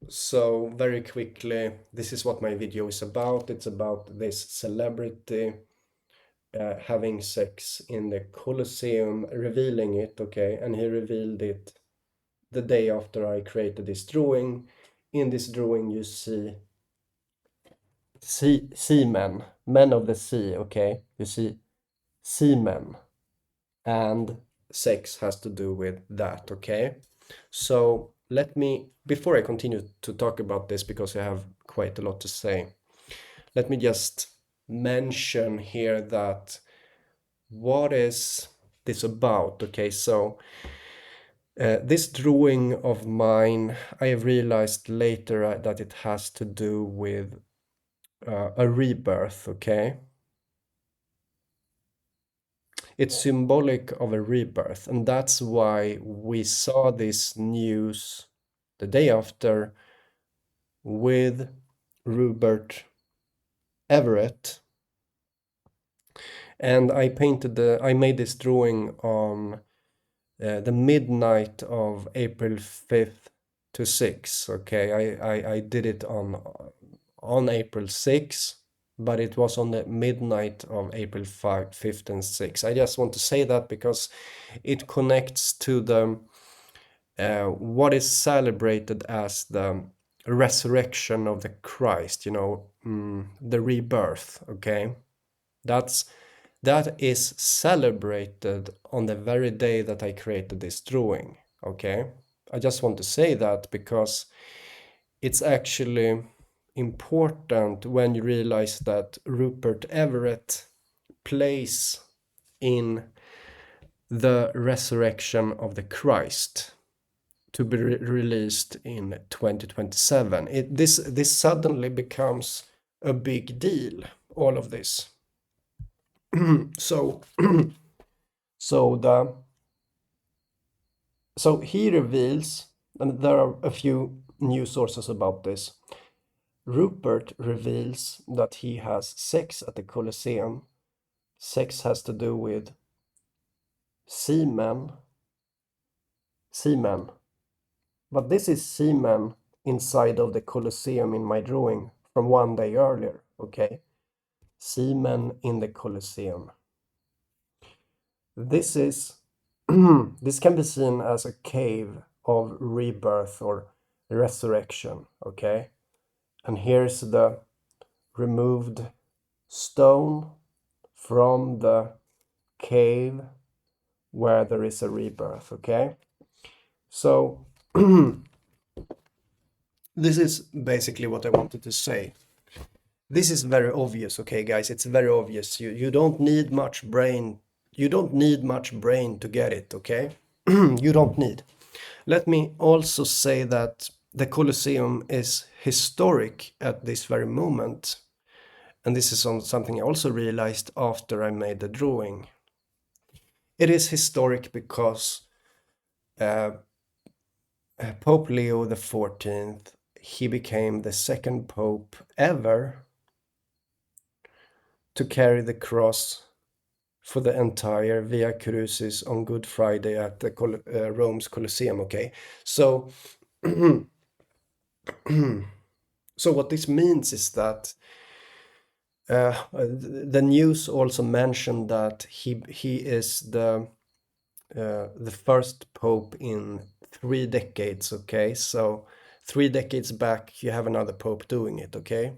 So very quickly, this is what my video is about. It's about this celebrity having sex in the Colosseum, revealing it, okay? And he revealed it the day after I created this drawing. In this drawing, you see seamen, men of the sea, okay? You see seamen, and sex has to do with that, okay? So let me, before I continue to talk about this, because I have quite a lot to say, let me just mention here that what is this about, okay? So this drawing of mine, I have realized later that it has to do with a rebirth, okay? It's symbolic of a rebirth, and that's why we saw this news the day after with 𝗥𝗂𝗽𝗿𝗁 and I made this drawing on the midnight of April 5th to 6th, okay? I did it on April 6th, but it was on the midnight of April 5th and 6th. I just want to say that because it connects to the what is celebrated as the resurrection of the Christ, you know, the rebirth, okay? That is celebrated on the very day that I created this drawing, okay? I just want to say that because it's actually important when you realize that 𝗥𝗂𝗽𝗿𝗁 plays in the resurrection of the Christ to be released in 2027. This suddenly becomes a big deal, all of this. So he reveals, and there are a few news sources about this. Rupert reveals that he has sex at the Colosseum. Sex has to do with seamen. But this is seamen inside of the Colosseum in my drawing from one day earlier, okay? Seamen in the Colosseum. This is this can be seen as a cave of rebirth or resurrection, okay? And here's the removed stone from the cave where there is a rebirth, okay? So this is basically what I wanted to say. This is very obvious, okay, guys? It's very obvious. You don't need much brain. You don't need much brain to get it, okay? You don't need. Let me also say that the Colosseum is historic at this very moment. And this is something I also realized after I made the drawing. It is historic because Pope Leo XIV, he became the second pope ever to carry the cross for the entire Via Crucis on Good Friday at the Rome's Colosseum, okay? So, so what this means is that the news also mentioned that he is the first pope in 3 decades, okay? So 3 decades back, you have another pope doing it, okay?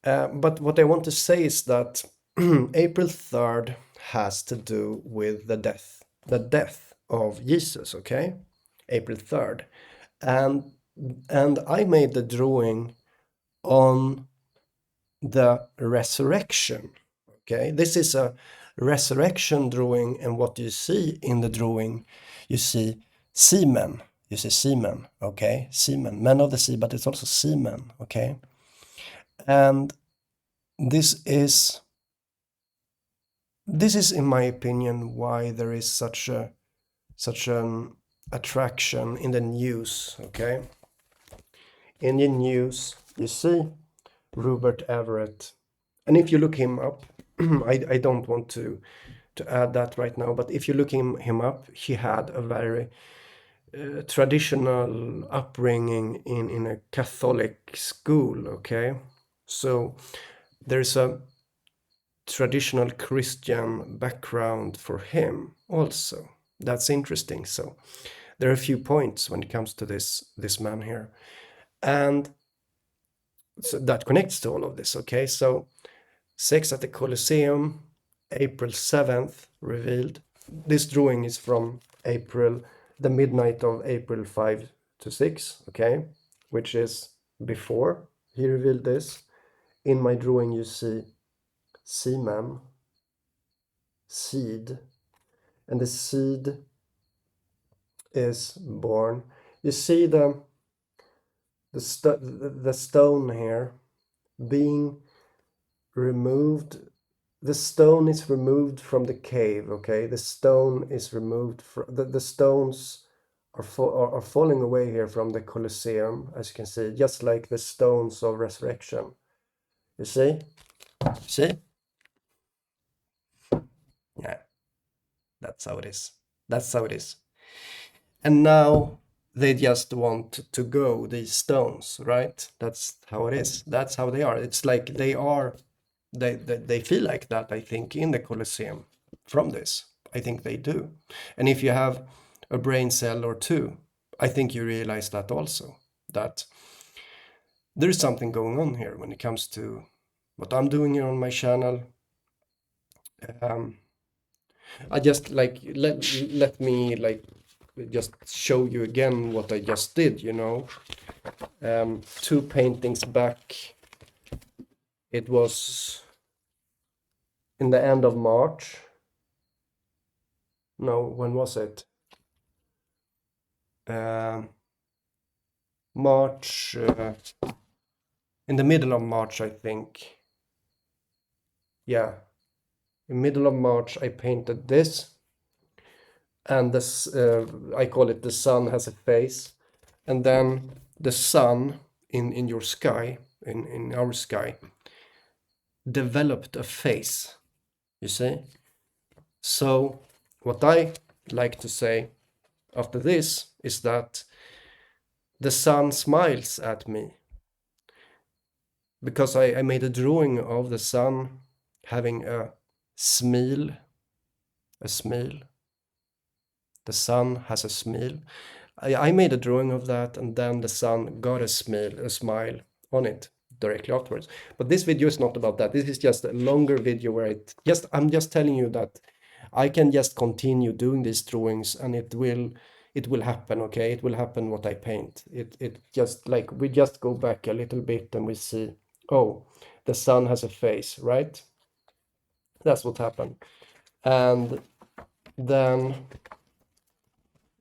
But what I want to say is that April 3rd has to do with the death of Jesus, okay? April 3rd. And I made the drawing on the resurrection, okay? This is a resurrection drawing, and what you see in the drawing, you see seamen, okay? Seamen, men of the sea, but it's also seamen, okay? And this is in my opinion why there is such an attraction in the news, okay? In the news you see 𝗥𝗂𝗽𝗿𝗁, and if you look him up, I don't want to add that right now, but if you look him up, he had a very traditional upbringing in a Catholic school, okay? So there's a traditional Christian background for him also. That's interesting. So there are a few points when it comes to this man here. And so that connects to all of this, okay? So sex at the Colosseum, April 7th, revealed. This drawing is from the midnight of April 5 to 6, okay? Which is before he revealed this. In my drawing you see semen, seed, and the seed is born. You see the stone here being removed. The stone is removed from the cave, okay? The stone is removed from the stones are falling away here from the Colosseum, as you can see, just like the stones of resurrection. You see? See? Yeah. That's how it is. That's how it is. And now they just want to go, these stones, right? That's how it is. That's how they are. It's like they feel like that, I think, in the Colosseum from this. I think they do. And if you have a brain cell or two, I think you realize that also, that there's something going on here when it comes to what I'm doing here on my channel. I just like, let me like just show you again what I just did, you know. 2 paintings back, it was in the end of March. No, when was it? March, in the middle of March, I think. Yeah, in middle of March I painted this, and this I call it the sun has a face, and then the sun in your sky, in our sky, developed a face, you see. So what I like to say after this is that the sun smiles at me, because I made a drawing of the sun having a smile. The sun has a smile. I made a drawing of that, and then the sun got a smile on it directly afterwards. But this video is not about that. This is just a longer video where I'm just telling you that I can just continue doing these drawings, and it will happen, okay? It will happen what I paint. It just like, we just go back a little bit and we see, oh, the sun has a face, right? That's what happened. And then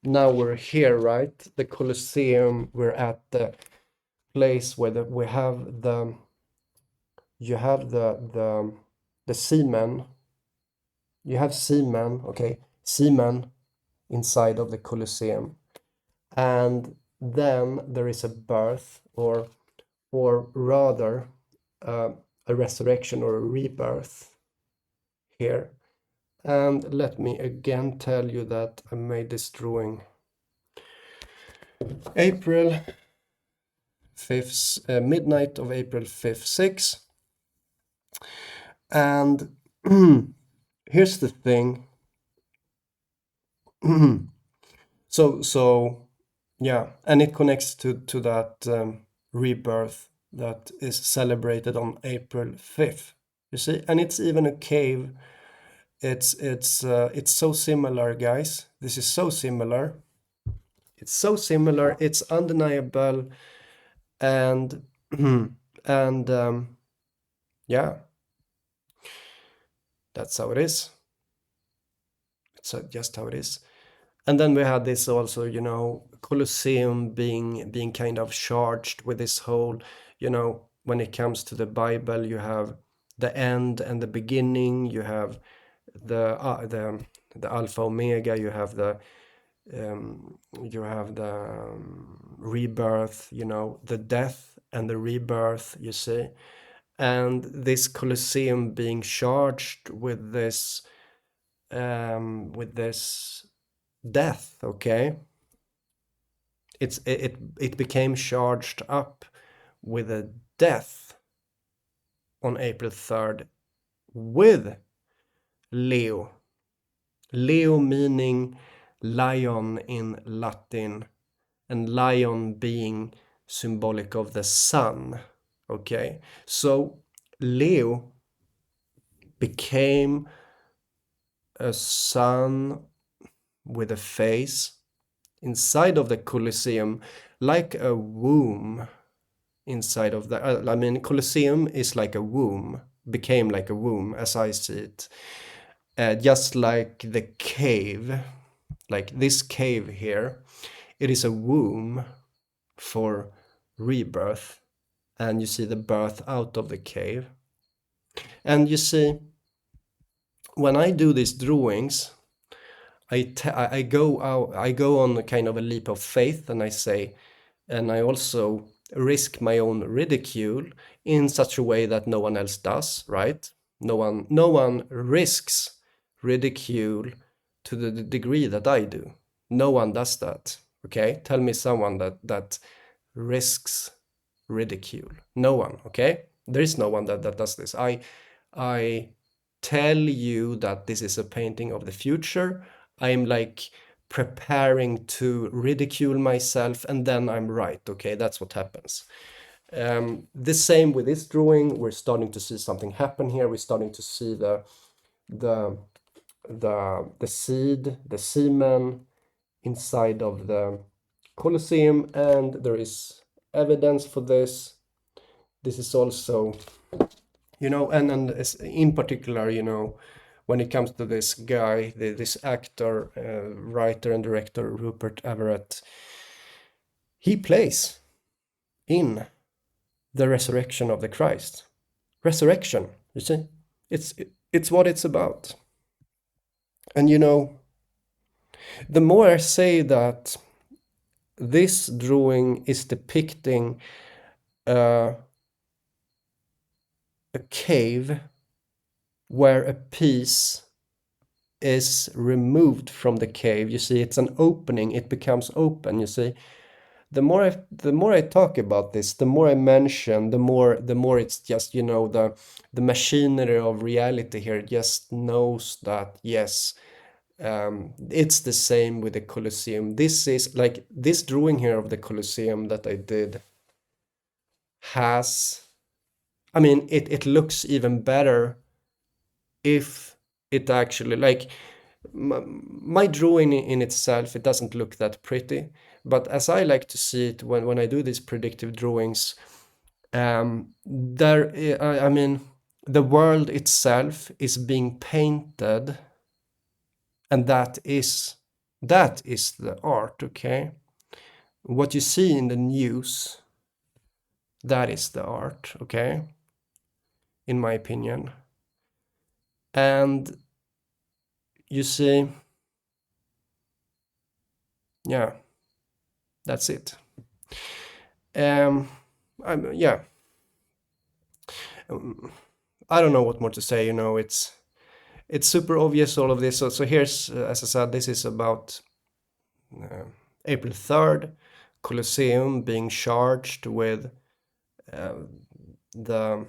now we're here, right? The Colosseum, we're at the place where you have the seamen. You have seamen, okay? Seamen inside of the Colosseum. And then there is a birth, or rather a resurrection or a rebirth here. And let me again tell you that I made this drawing April 5th, midnight of April 5th, 6. And here's the thing. So yeah, and it connects to that rebirth that is celebrated on April 5th. You see, and it's even a cave. It's so similar, guys. This is so similar. It's so similar. It's undeniable, and and yeah, that's how it is. It's just how it is. And then we had this also, you know, Colosseum being kind of charged with this whole, you know, when it comes to the Bible, you have the end and the beginning, you have the Alpha Omega, you have the rebirth, you know, the death and the rebirth, you see. And this Colosseum being charged with this death, okay? it became charged up with a death on April 3rd with Leo. Leo meaning lion in Latin, and lion being symbolic of the sun. Okay, so Leo became a sun with a face inside of the Colosseum, like a womb inside of the I mean, Colosseum is like a womb, became like a womb as I see it, just like the cave, like this cave here, it is a womb for rebirth, and you see the birth out of the cave. And you see, when I do these drawings, I go on a kind of a leap of faith, and I say, and I also risk my own ridicule in such a way that no one else does, right? No one risks ridicule to the degree that I do. No one does that. Okay, tell me someone that risks ridicule. No one. Okay, there is no one that does this. I tell you that this is a painting of the future. I'm like preparing to ridicule myself, and then I'm right. Okay, that's what happens. The same with this drawing. We're starting to see something happen here. We're starting to see the seed, the semen inside of the Colosseum, and there is evidence for this. This is also, you know, and in particular, you know, when it comes to this guy, this actor, writer and director, Rupert Everett, he plays in the resurrection of the Christ. Resurrection, you see? It's what it's about. And you know, the more I say that this drawing is depicting a cave where a piece is removed from the cave, you see, it's an opening, it becomes open, you see. The more I talk about this, the more I mention, the more it's just, you know, the machinery of reality here just knows that, yes, it's the same with the Colosseum. This is like this drawing here of the Colosseum that I did has, I mean, it looks even better if it actually, like, my drawing in itself, it doesn't look that pretty, but as I like to see it when I do these predictive drawings, I mean, the world itself is being painted, and that is the art. Okay, what you see in the news, that is the art. Okay, in my opinion. And you see, yeah, that's it. Yeah, I don't know what more to say. You know, it's super obvious, all of this. So here's, as I said, this is about April 3rd, Colosseum being charged with the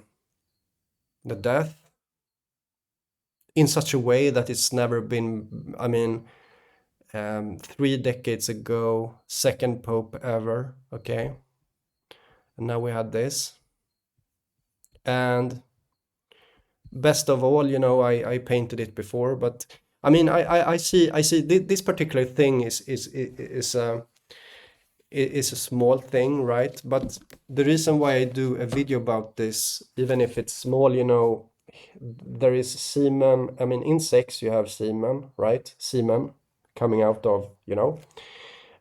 death in such a way that it's never been, I mean, 3 decades ago, second pope ever, okay? And now we had this. And best of all, you know, I painted it before, but I mean, I see this particular thing is a small thing, right? But the reason why I do a video about this, even if it's small, you know, there is semen. I mean, in sex you have semen, right? Semen coming out of, you know,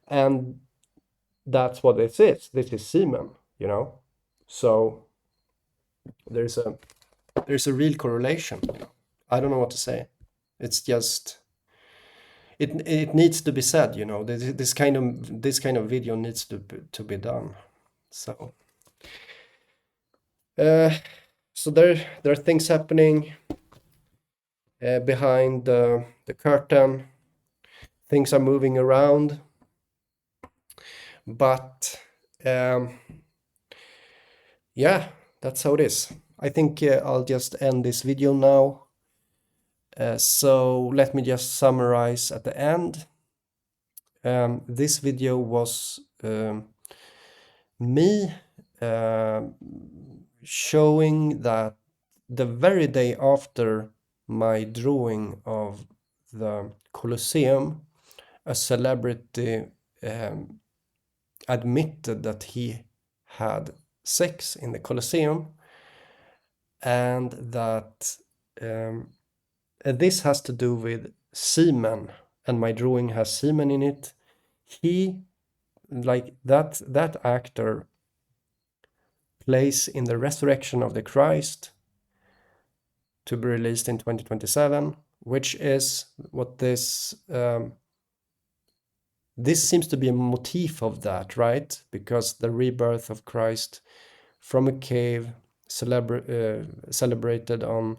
and that's what this is. This is semen, you know. So there's a real correlation. I don't know what to say. It's just it needs to be said, you know. This kind of video needs to be done. So so there are things happening behind the curtain. Things are moving around. But yeah, that's how it is. I think I'll just end this video now. So let me just summarize at the end. This video was me showing that the very day after my drawing of the Colosseum, a celebrity admitted that he had sex in the Colosseum, and that this has to do with semen, and my drawing has semen in it. He, like that actor, plays in the resurrection of the Christ to be released in 2027, which is what this seems to be a motif of that, right? Because the rebirth of Christ from a cave celebrated on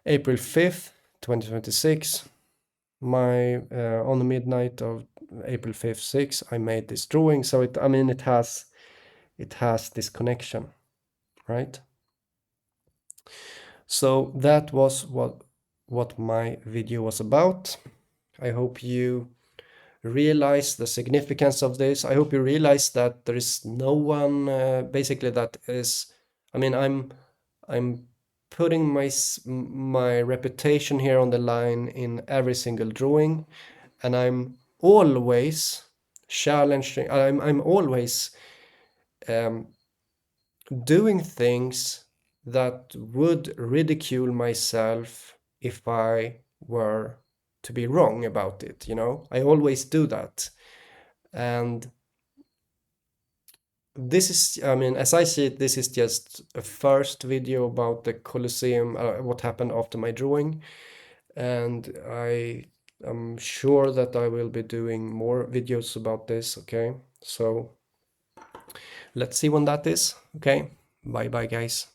April 5th, 2026. On the midnight of April 5th, 6, I made this drawing. So it has this connection, right? So that was what my video was about. I hope you realize the significance of this. I hope you realize that there is no one basically that is, I'm putting my reputation here on the line in every single drawing, and I'm always challenging, I'm always doing things that would ridicule myself if I were to be wrong about it, I always do that. And this is, as I see it, this is just a first video about the Colosseum, what happened after my drawing. And I am sure that I will be doing more videos about this, okay? So let's see when that is, okay? Bye bye, guys.